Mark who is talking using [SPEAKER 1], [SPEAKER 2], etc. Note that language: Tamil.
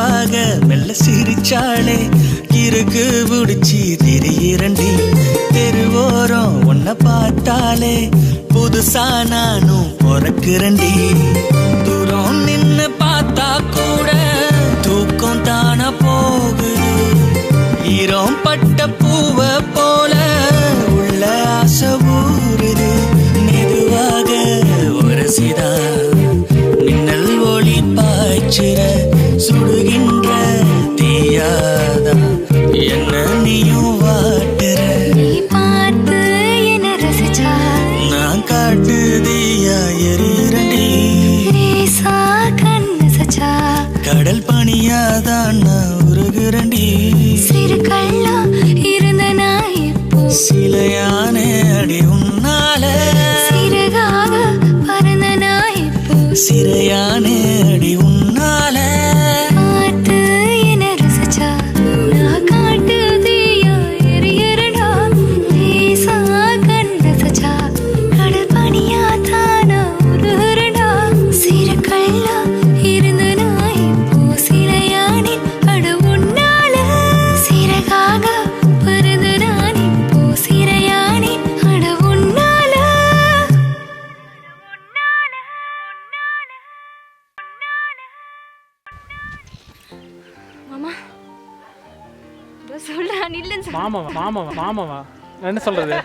[SPEAKER 1] மெதுவாக மெல்ல சிரிச்சாளே இருக்கு பிடிச்சி திரியரண்டி தெருவோரம் உன்னை பார்த்தாலே புதுசா நானும் பிறக்குறண்டி தூரம் நின்னு பார்த்தா கூட தூக்கம் தானா போகுது ஈரம் பட்ட பூவை போல உள்ள ஆசை ஊறுது மெதுவாக உரசிதா மின்னல் ஒளி பாய்ச்சிற சுடுகின்ற தீயாதா என்ன நீயும் வாட்டுற
[SPEAKER 2] நீ பார்த்து என்ன ரசிச்சா
[SPEAKER 1] நான் காட்டு தீயா எரியரண்டி
[SPEAKER 2] ரேசா கண்ணு சச்சா
[SPEAKER 1] கடல் பணியாதான் நான் உருகுறண்டி
[SPEAKER 2] சிறு கள்ளா இருந்த நான் இப்போ
[SPEAKER 1] சிலையான அடி உன்னால
[SPEAKER 2] சிறகாக பறந்த நான் இப்போ
[SPEAKER 1] சிறையான அடி உன்னால
[SPEAKER 2] பார்த்து என்ன ரசிச்சா நான் காட்டு தீயா எரியறடா ரேசா கண்ணு சச்சா கடல் பனியா தானா உருகுறடா சிறு கள்ளா இருந்த நான் இப்போ சிலையானே அட உன்னால சிறகாக பறந்த நான் இப்போ சிறையானே அட உன்னால மாமா சொல்றேன் இல்லைன்னு சொல்ல
[SPEAKER 3] மாமாவா நான் என்ன சொல்றது